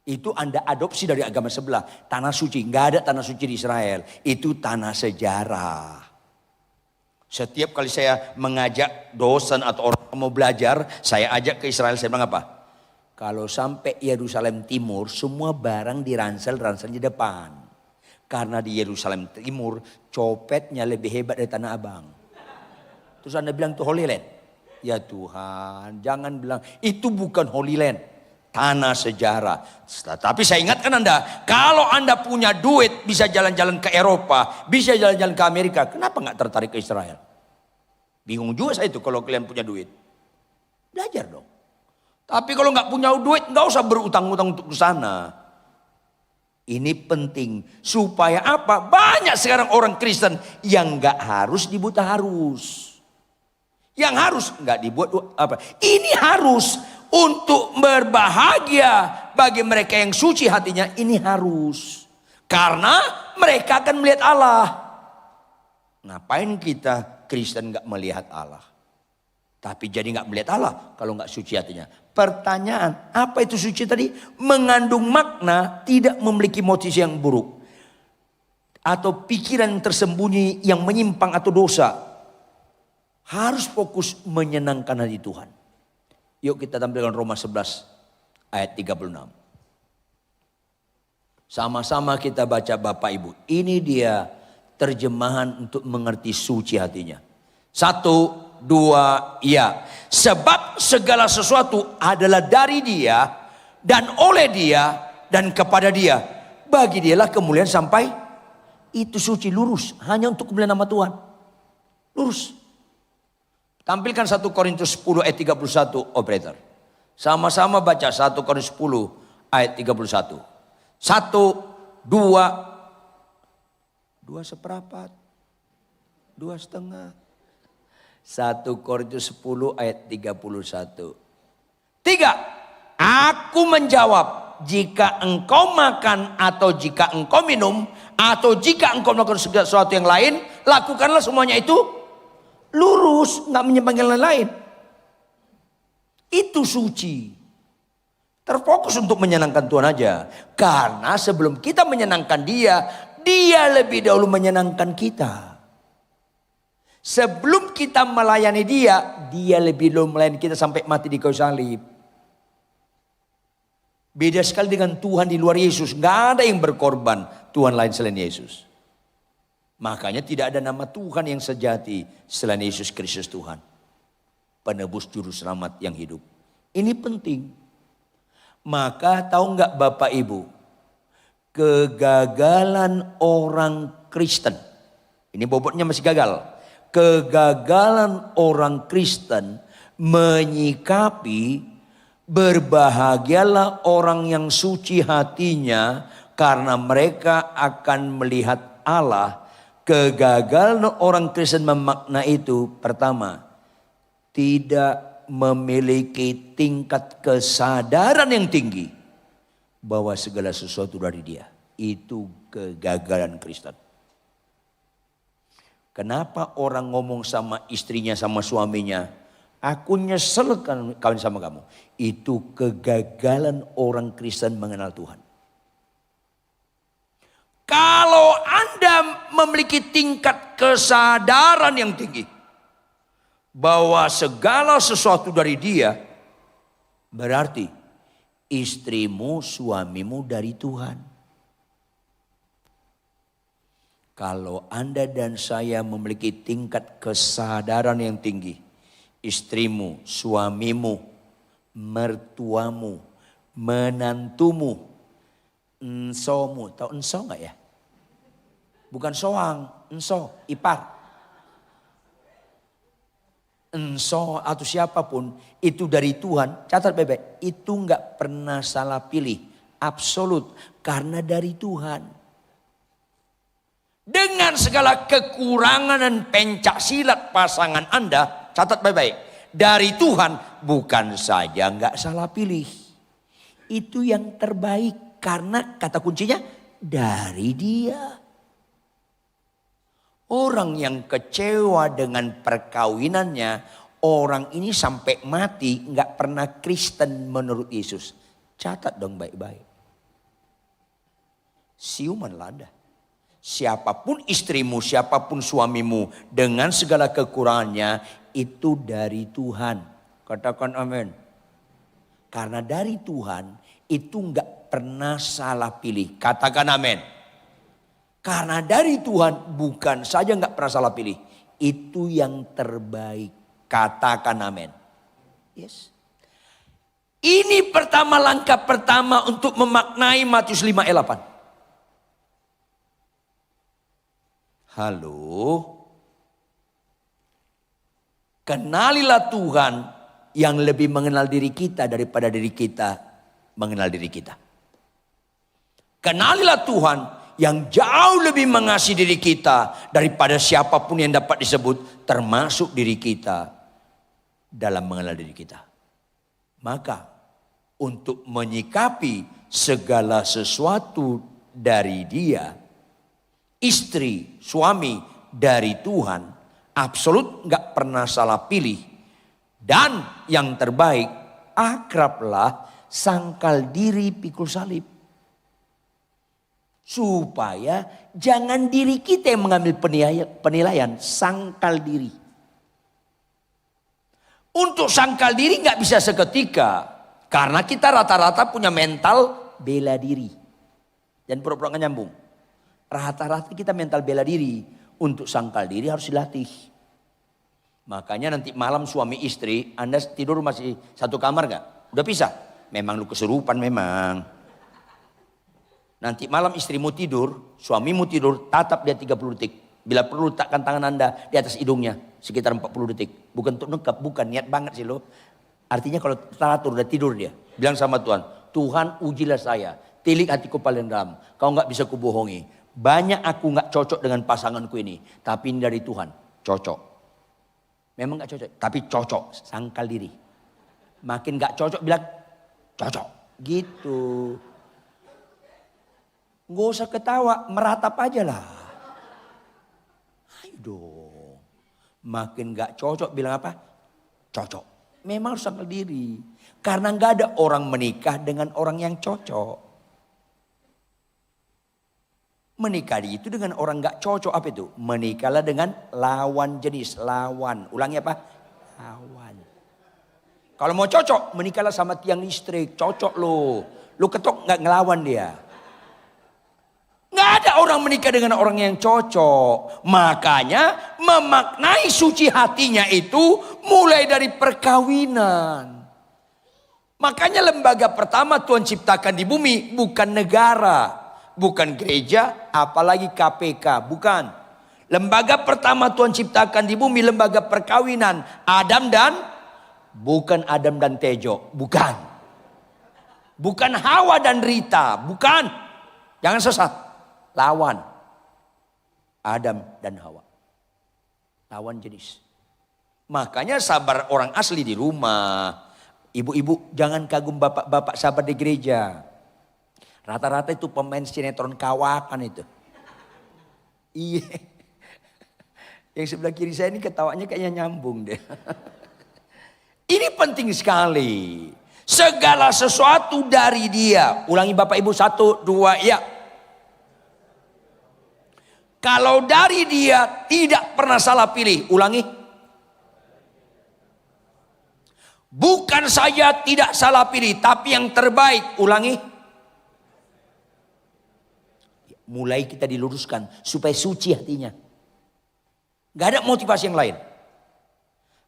Itu Anda adopsi dari agama sebelah. Tanah suci. Nggak ada tanah suci di Israel. Itu tanah sejarah. Setiap kali saya mengajak dosen atau orang yang mau belajar, saya ajak ke Israel, saya bilang apa? Kalau sampai Yerusalem Timur, semua barang diransel di depan. Karena di Yerusalem Timur, copetnya lebih hebat dari Tanah Abang. Terus Anda bilang itu Holy Land. Ya Tuhan, jangan bilang itu bukan Holy Land. Tanah sejarah. Tapi saya ingatkan Anda, kalau Anda punya duit bisa jalan-jalan ke Eropa, bisa jalan-jalan ke Amerika, kenapa nggak tertarik ke Israel? Bingung juga saya itu kalau kalian punya duit. Belajar dong. Tapi kalau nggak punya duit, nggak usah berutang-utang untuk ke sana. Ini penting supaya apa? Banyak sekarang orang Kristen yang nggak harus dibuta harus. Yang harus nggak dibuat apa? Ini harus. Untuk berbahagia bagi mereka yang suci hatinya, ini harus. Karena mereka akan melihat Allah. Ngapain kita Kristen gak melihat Allah? Tapi jadi gak melihat Allah kalau gak suci hatinya. Pertanyaan, apa itu suci tadi? Mengandung makna tidak memiliki motif yang buruk. Atau pikiran yang tersembunyi yang menyimpang atau dosa. Harus fokus menyenangkan hati Tuhan. Yuk kita tampilkan Roma 11 ayat 36. Sama-sama kita baca Bapak Ibu. Ini dia terjemahan untuk mengerti suci hatinya. 1, 2, ya. Sebab segala sesuatu adalah dari Dia dan oleh Dia dan kepada Dia. Bagi Dialah kemuliaan sampai itu suci, lurus. Hanya untuk kemuliaan nama Tuhan. Lurus. Tampilkan 1 Korintus 10 ayat 31 operator. Sama-sama baca 1 Korintus 10 ayat 31. 1, 2 seperempat, 2,5. 1 Korintus 10 ayat 31. 3. Aku menjawab, jika engkau makan atau jika engkau minum atau jika engkau melakukan sesuatu yang lain, lakukanlah semuanya itu lurus, nggak menyimpang yang lain. Itu suci. Terfokus untuk menyenangkan Tuhan aja. Karena sebelum kita menyenangkan Dia, Dia lebih dahulu menyenangkan kita. Sebelum kita melayani Dia, Dia lebih dahulu melayani kita sampai mati di kayu salib. Beda sekali dengan Tuhan di luar Yesus. Nggak ada yang berkorban Tuhan lain selain Yesus. Makanya tidak ada nama Tuhan yang sejati selain Yesus Kristus Tuhan. Penebus juru selamat yang hidup. Ini penting. Maka tahu nggak Bapak Ibu? Kegagalan orang Kristen. Ini bobotnya masih gagal. Kegagalan orang Kristen menyikapi berbahagialah orang yang suci hatinya karena mereka akan melihat Allah. Kegagalan orang Kristen memaknai itu, pertama, tidak memiliki tingkat kesadaran yang tinggi bahwa segala sesuatu dari Dia. Itu kegagalan Kristen. Kenapa orang ngomong sama istrinya, sama suaminya, aku nyesel kan kawin sama kamu. Itu kegagalan orang Kristen mengenal Tuhan. Kalau Anda memiliki tingkat kesadaran yang tinggi bahwa segala sesuatu dari Dia, berarti istrimu, suamimu dari Tuhan. Kalau Anda dan saya memiliki tingkat kesadaran yang tinggi, istrimu, suamimu, mertuamu, menantumu, ensomu, tahu enso nggak ya? Bukan soang, enso, ipar. Enso atau siapapun itu dari Tuhan, catat bebek, itu nggak pernah salah pilih, absolut, karena dari Tuhan. Dengan segala kekurangan dan pencak silat pasangan Anda, catat baik-baik, dari Tuhan bukan saja nggak salah pilih, itu yang terbaik karena kata kuncinya dari Dia. Orang yang kecewa dengan perkawinannya, orang ini sampai mati nggak pernah Kristen menurut Yesus. Catat dong baik-baik. Siuman lada. Siapapun istrimu, siapapun suamimu, dengan segala kekurangannya, itu dari Tuhan. Katakan amin. Karena dari Tuhan, itu nggak pernah salah pilih. Katakan amin. Karena dari Tuhan bukan saja nggak pernah salah pilih. Itu yang terbaik. Katakan amin. Yes. Ini langkah pertama untuk memaknai Matius 5 ayat 8. Halo. Kenalilah Tuhan yang lebih mengenal diri kita daripada diri kita mengenal diri kita. Kenalilah Tuhan yang jauh lebih mengasihi diri kita daripada siapapun yang dapat disebut, termasuk diri kita dalam mengenal diri kita. Maka untuk menyikapi segala sesuatu dari Dia, istri, suami dari Tuhan, absolut gak pernah salah pilih. Dan yang terbaik, akrablah, sangkal diri, pikul salib. Supaya jangan diri kita yang mengambil penilaian, sangkal diri. Untuk sangkal diri gak bisa seketika. Karena kita rata-rata punya mental bela diri. Dan pura-pura gak nyambung. Rata-rata kita mental bela diri. Untuk sangkal diri harus dilatih. Makanya nanti malam suami istri, Anda tidur masih satu kamar gak? Udah pisah? Memang lu kesurupan memang. Nanti malam istrimu tidur, suamimu tidur, tatap dia 30 detik. Bila perlu letakkan tangan Anda di atas hidungnya sekitar 40 detik. Bukan untuk nekap, bukan niat banget sih lo. Artinya kalau teratur udah tidur dia. Bilang sama Tuhan, Tuhan ujilah saya. Tilik hatiku paling dalam. Kau gak bisa kubohongi. Banyak aku gak cocok dengan pasanganku ini. Tapi ini dari Tuhan, cocok. Memang gak cocok, tapi cocok. Sangkal diri. Makin gak cocok bilang, cocok. Gitu. Gak usah ketawa, meratap aja lah. Ayo dong. Makin gak cocok bilang apa? Cocok. Memang harus sangkal diri. Karena gak ada orang menikah dengan orang yang cocok. Menikah itu dengan orang gak cocok apa itu? Menikahlah dengan lawan jenis. Lawan. Ulangi apa? Lawan. Kalau mau cocok, menikahlah sama tiang listrik. Cocok lo. Lo ketok gak ngelawan dia. Nggak ada orang menikah dengan orang yang cocok. Makanya memaknai suci hatinya itu mulai dari perkawinan. Makanya lembaga pertama Tuhan ciptakan di bumi bukan negara. Bukan gereja, apalagi KPK. Bukan. Lembaga pertama Tuhan ciptakan di bumi lembaga perkawinan. Bukan Adam dan Tejo. Bukan. Bukan Hawa dan Rita. Bukan. Jangan sesat. Lawan Adam dan Hawa. Lawan jenis. Makanya sabar orang asli di rumah. Ibu-ibu jangan kagum bapak-bapak sabar di gereja. Rata-rata itu pemain sinetron kawakan itu. Iya. Yang sebelah kiri saya ini ketawanya kayaknya nyambung deh. Ini penting sekali. Segala sesuatu dari Dia. Ulangi Bapak Ibu 1, 2, ya. Kalau dari Dia tidak pernah salah pilih. Ulangi. Bukan saja tidak salah pilih, tapi yang terbaik. Ulangi. Mulai kita diluruskan supaya suci hatinya. Gak ada motivasi yang lain.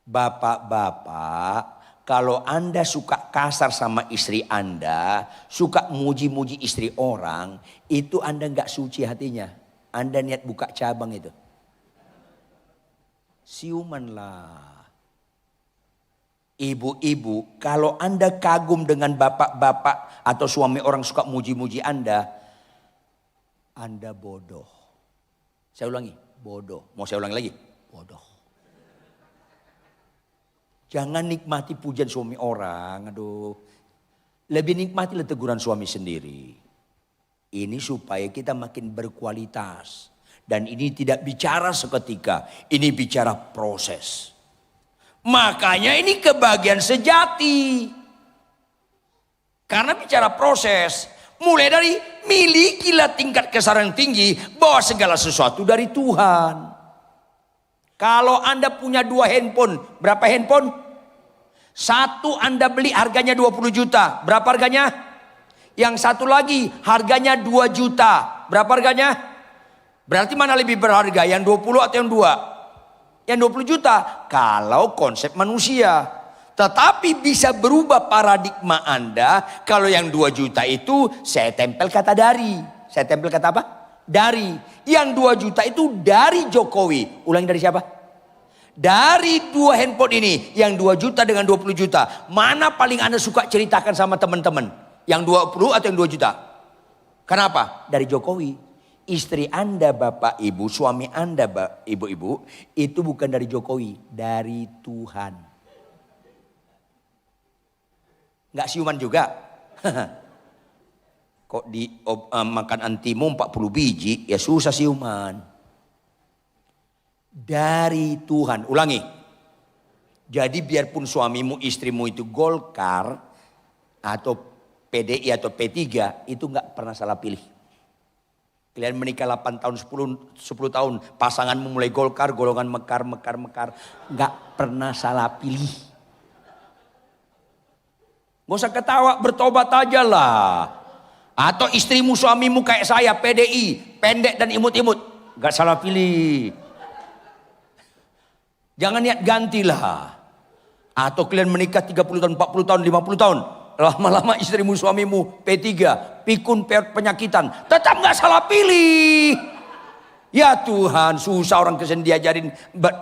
Bapak-bapak, kalau Anda suka kasar sama istri Anda, suka muji-muji istri orang, itu Anda gak suci hatinya. Anda niat buka cabang itu. Siumanlah. Ibu-ibu, kalau Anda kagum dengan bapak-bapak atau suami orang suka muji-muji Anda bodoh. Saya ulangi, bodoh. Mau saya ulangi lagi? Bodoh. Jangan nikmati pujian suami orang, aduh. Lebih nikmatilah teguran suami sendiri. Ini supaya kita makin berkualitas. Dan ini tidak bicara seketika, ini bicara proses. Makanya ini kebahagiaan sejati. Karena bicara proses, mulai dari milikilah tingkat kesabaran yang tinggi bahwa segala sesuatu dari Tuhan. Kalau Anda punya 2 handphone, berapa handphone? Satu Anda beli harganya 20 juta. Berapa harganya? Yang satu lagi harganya 2 juta. Berapa harganya? Berarti mana lebih berharga? Yang 20 atau yang 2? Yang 20 juta. Kalau konsep manusia. Tetapi bisa berubah paradigma Anda. Kalau yang 2 juta itu saya tempel kata dari. Saya tempel kata apa? Dari. Yang 2 juta itu dari Jokowi. Ulangi, dari siapa? Dari 2 handphone ini, yang 2 juta dengan 20 juta, mana paling Anda suka ceritakan sama teman-teman? Yang 20 atau yang 2 juta? Kenapa? Dari Jokowi. Istri Anda Bapak Ibu, suami Anda Ibu-ibu, itu bukan dari Jokowi, dari Tuhan. Nggak siuman juga? Kok makan antimo 40 biji, ya susah siuman. Dari Tuhan. Ulangi. Jadi biarpun suamimu, istrimu itu Golkar atau PDI atau P3, itu gak pernah salah pilih. Kalian menikah 8 tahun, 10 tahun, pasanganmu mulai Golkar, golongan mekar, gak pernah salah pilih. Gak usah ketawa, bertobat aja lah. Atau istrimu, suamimu kayak saya, PDI, pendek dan imut-imut, gak salah pilih. Jangan niat gantilah. Atau kalian menikah 30 tahun, 40 tahun, 50 tahun. Lama-lama istrimu, suamimu P3, pikun, penyakitan. Tetap gak salah pilih. Ya Tuhan, susah orang kesen diajarin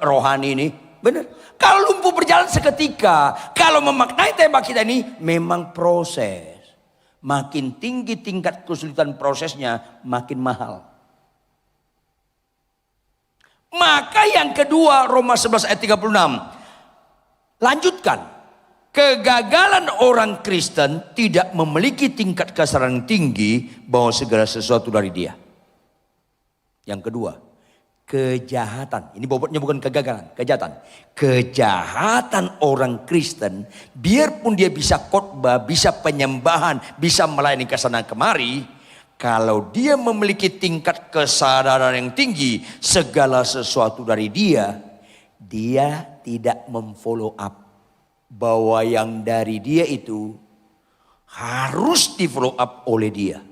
rohani ini. Benar. Kalau lumpuh berjalan seketika. Kalau memaknai tema kita ini memang proses. Makin tinggi tingkat kesulitan prosesnya, makin mahal. Maka yang kedua, Roma 11 ayat 36. Lanjutkan. Kegagalan orang Kristen tidak memiliki tingkat kesabaran tinggi bahwa segala sesuatu dari dia. Yang kedua, kejahatan. Ini bobotnya bukan kegagalan, kejahatan. Kejahatan orang Kristen, biarpun dia bisa khotbah, bisa penyembahan, bisa melayani kesana kemari, kalau dia memiliki tingkat kesadaran yang tinggi, segala sesuatu dari dia tidak memfollow up. Bahwa yang dari dia itu harus di follow up oleh dia.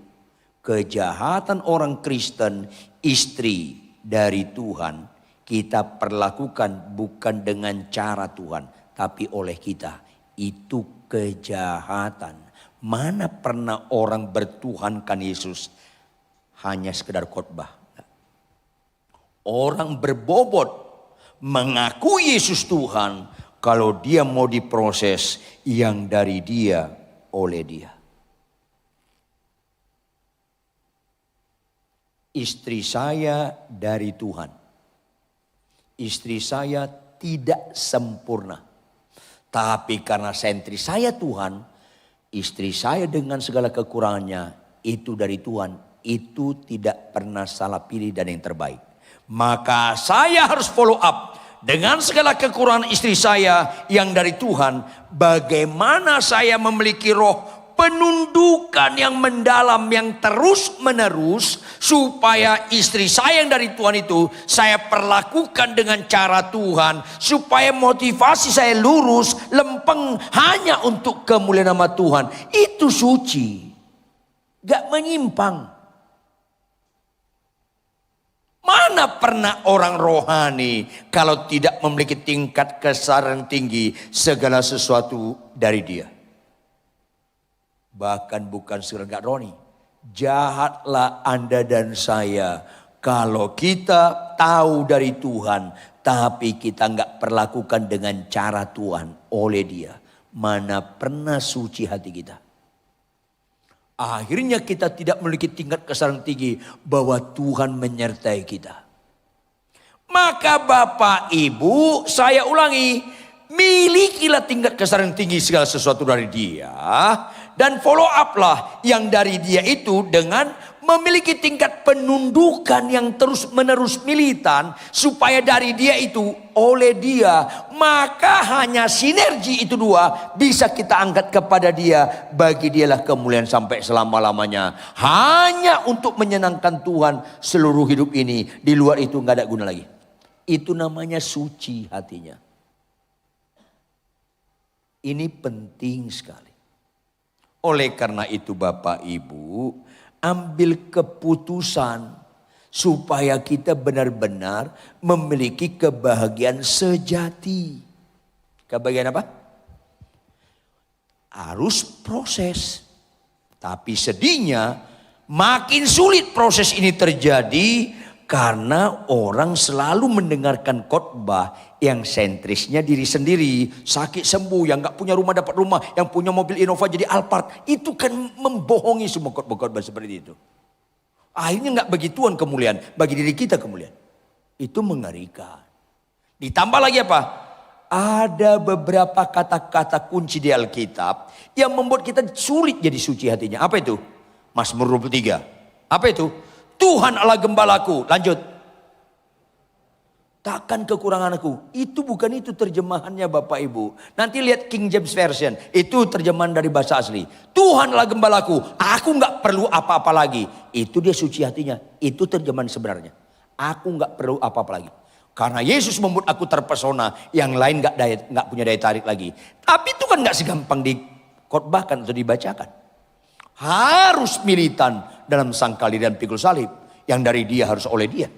Kejahatan orang Kristen, istri dari Tuhan, kita perlakukan bukan dengan cara Tuhan, tapi oleh kita. Itu kejahatan. Mana pernah orang bertuhankan Yesus hanya sekedar khotbah? Orang berbobot mengaku Yesus Tuhan kalau dia mau diproses yang dari dia oleh dia. Istri saya dari Tuhan. Istri saya tidak sempurna. Tapi karena sentri saya Tuhan, istri saya dengan segala kekurangannya itu dari Tuhan. Itu tidak pernah salah pilih dan yang terbaik. Maka saya harus follow up dengan segala kekurangan istri saya yang dari Tuhan. Bagaimana saya memiliki roh penundukan yang mendalam yang terus menerus. Supaya istri saya yang dari Tuhan itu saya perlakukan dengan cara Tuhan. Supaya motivasi saya lurus, lempeng hanya untuk kemuliaan nama Tuhan. Itu suci. Gak menyimpang. Mana pernah orang rohani kalau tidak memiliki tingkat kesadaran tinggi segala sesuatu dari dia. Bahkan bukan sekedar gak rohani. Jahatlah Anda dan saya kalau kita tahu dari Tuhan tapi kita nggak perlakukan dengan cara Tuhan oleh dia. Mana pernah suci hati kita. Akhirnya kita tidak memiliki tingkat kesadaran tinggi bahwa Tuhan menyertai kita. Maka Bapak Ibu, saya ulangi, milikilah tingkat kesadaran tinggi segala sesuatu dari dia. Dan follow up lah yang dari dia itu dengan memiliki tingkat penundukan yang terus menerus militan. Supaya dari dia itu oleh dia. Maka hanya sinergi itu dua bisa kita angkat kepada dia. Bagi dialah kemuliaan sampai selama-lamanya. Hanya untuk menyenangkan Tuhan seluruh hidup ini. Di luar itu gak ada guna lagi. Itu namanya suci hatinya. Ini penting sekali. Oleh karena itu Bapak Ibu, ambil keputusan supaya kita benar-benar memiliki kebahagiaan sejati. Kebahagiaan apa? Harus proses. Tapi sedihnya makin sulit proses ini terjadi karena orang selalu mendengarkan khotbah yang sentrisnya diri sendiri. Sakit sembuh, yang gak punya rumah dapat rumah, yang punya mobil Innova jadi Alphard. Itu kan membohongi semua khotbah-khotbah seperti itu. Akhirnya gak bagi Tuhan kemuliaan, bagi diri kita kemuliaan. Itu mengerikan. Ditambah lagi apa? Ada beberapa kata-kata kunci di Alkitab yang membuat kita sulit jadi suci hatinya. Apa itu? Mazmur 23. Apa itu? Tuhan Allah gembalaku. Lanjut. Takkan kekurangan aku. Itu bukan itu terjemahannya Bapak Ibu. Nanti lihat King James Version. Itu terjemahan dari bahasa asli. Tuhan adalah gembalaku. Aku gak perlu apa-apa lagi. Itu dia suci hatinya. Itu terjemahan sebenarnya. Aku gak perlu apa-apa lagi. Karena Yesus membuat aku terpesona. Yang lain gak punya daya tarik lagi. Tapi itu kan gak segampang dikhotbahkan atau dibacakan. Harus militan dalam sangkali dan pikul salib. Yang dari dia harus oleh dia.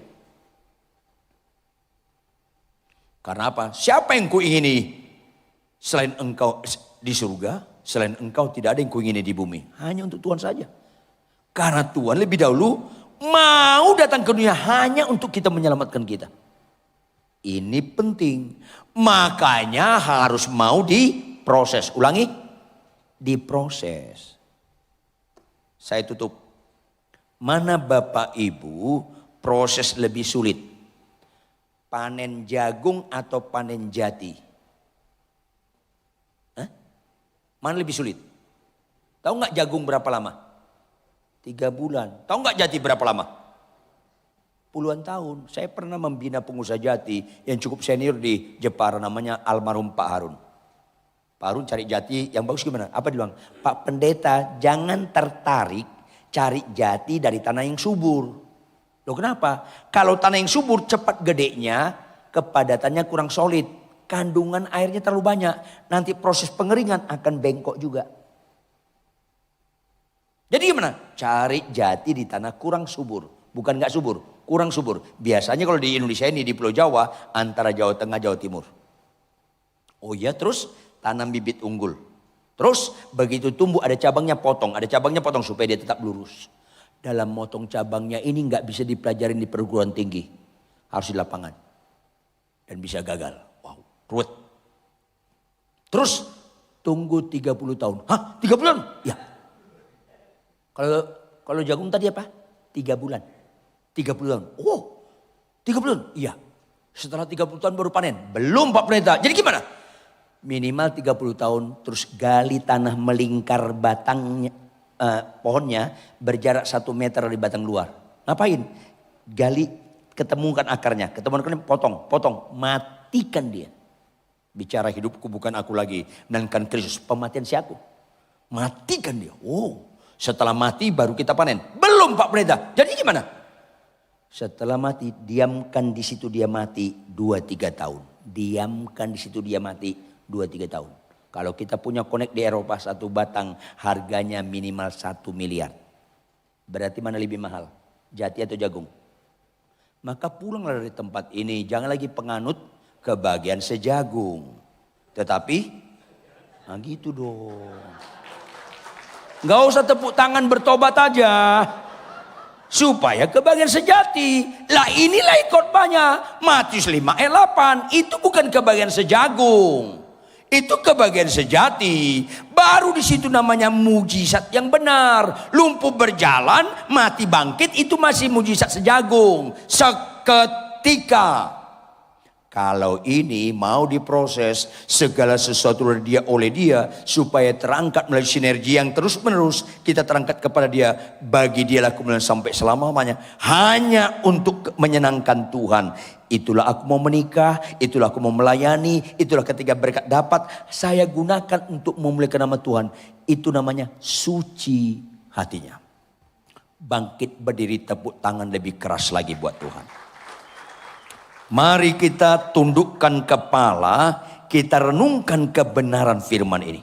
Karena apa? Siapa yang kuingini selain engkau di surga? Selain engkau tidak ada yang kuingini di bumi. Hanya untuk Tuhan saja. Karena Tuhan lebih dahulu mau datang ke dunia hanya untuk kita menyelamatkan kita. Ini penting. Makanya harus mau diproses. Ulangi. Diproses. Saya tutup. Mana Bapak Ibu proses lebih sulit? Panen jagung atau panen jati? Hah? Mana lebih sulit? Tahu nggak jagung berapa lama? 3 bulan. Tahu nggak jati berapa lama? Puluhan tahun. Saya pernah membina pengusaha jati yang cukup senior di Jepara, namanya almarhum Pak Harun. Pak Harun cari jati yang bagus gimana? Apa dia bilang? Pak Pendeta, jangan tertarik cari jati dari tanah yang subur. Loh kenapa? Kalau tanah yang subur cepat gedenya, kepadatannya kurang solid. Kandungan airnya terlalu banyak. Nanti proses pengeringan akan bengkok juga. Jadi gimana? Cari jati di tanah kurang subur. Bukan gak subur, kurang subur. Biasanya kalau di Indonesia ini, di Pulau Jawa, antara Jawa Tengah, Jawa Timur. Oh iya, terus tanam bibit unggul. Terus begitu tumbuh ada cabangnya potong. Ada cabangnya potong supaya dia tetap lurus. Dalam motong cabangnya ini nggak bisa dipelajarin di perguruan tinggi. Harus di lapangan. Dan bisa gagal. Wow, ruwet. Terus tunggu 30 tahun. Hah? 30 tahun? Ya. Kalau jagung tadi apa? 3 bulan. 30 tahun. Oh, 30 tahun? Iya. Setelah 30 tahun baru panen. Belum Pak Pendeta. Jadi gimana? Minimal 30 tahun terus gali tanah melingkar batangnya. Pohonnya berjarak 1 meter dari batang luar. Ngapain? Gali, ketemukan akarnya. Ketemukan akarnya, potong. Matikan dia. Bicara hidupku bukan aku lagi. Melainkan Kristus. Pematian si aku. Matikan dia. Oh, setelah mati baru kita panen. Belum Pak Pendeta. Jadi gimana? Setelah mati, diamkan di situ dia mati 2-3 tahun. Diamkan di situ dia mati 2-3 tahun. Kalau kita punya connect di Eropa 1 batang harganya minimal 1 miliar. Berarti mana lebih mahal? Jati atau jagung? Maka pulanglah dari tempat ini. Jangan lagi penganut kebahagiaan sejagung. Tetapi, nah gitu dong. Gak usah tepuk tangan bertobat aja. Supaya kebahagiaan sejati. Lah inilah khotbahnya. Matius 5 ayat 8. Itu bukan kebahagiaan sejagung. Itu kebahagiaan sejati. Baru di situ namanya mujizat yang benar. Lumpuh berjalan, mati bangkit, itu masih mujizat sejagung. Seketika. Kalau ini mau diproses segala sesuatu dari dia oleh dia supaya terangkat melalui sinergi yang terus menerus kita terangkat kepada dia, bagi dialah kemuliaan sampai selama-lamanya, hanya untuk menyenangkan Tuhan. Itulah aku mau menikah, itulah aku mau melayani, itulah ketika berkat dapat saya gunakan untuk memuliakan nama Tuhan. Itu namanya suci hatinya. Bangkit berdiri, tepuk tangan lebih keras lagi buat Tuhan. Mari kita tundukkan kepala, kita renungkan kebenaran firman ini.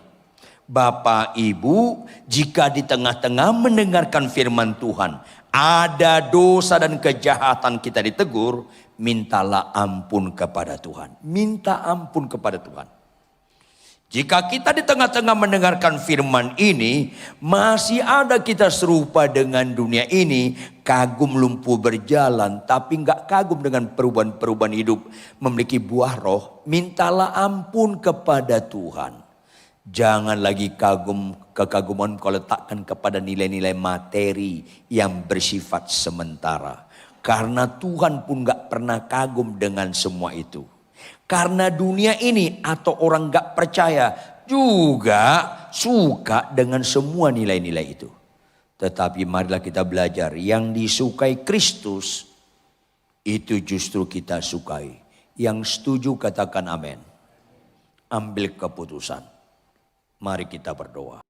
Bapak Ibu, jika di tengah-tengah mendengarkan firman Tuhan, ada dosa dan kejahatan kita ditegur, mintalah ampun kepada Tuhan. Minta ampun kepada Tuhan. Jika kita di tengah-tengah mendengarkan firman ini, masih ada kita serupa dengan dunia ini, kagum lumpuh berjalan, tapi enggak kagum dengan perubahan-perubahan hidup, memiliki buah roh, mintalah ampun kepada Tuhan. Jangan lagi kekaguman kau letakkan kepada nilai-nilai materi yang bersifat sementara. Karena Tuhan pun enggak pernah kagum dengan semua itu. Karena dunia ini atau orang gak percaya juga suka dengan semua nilai-nilai itu. Tetapi marilah kita belajar yang disukai Kristus itu justru kita sukai. Yang setuju katakan amin. Ambil keputusan. Mari kita berdoa.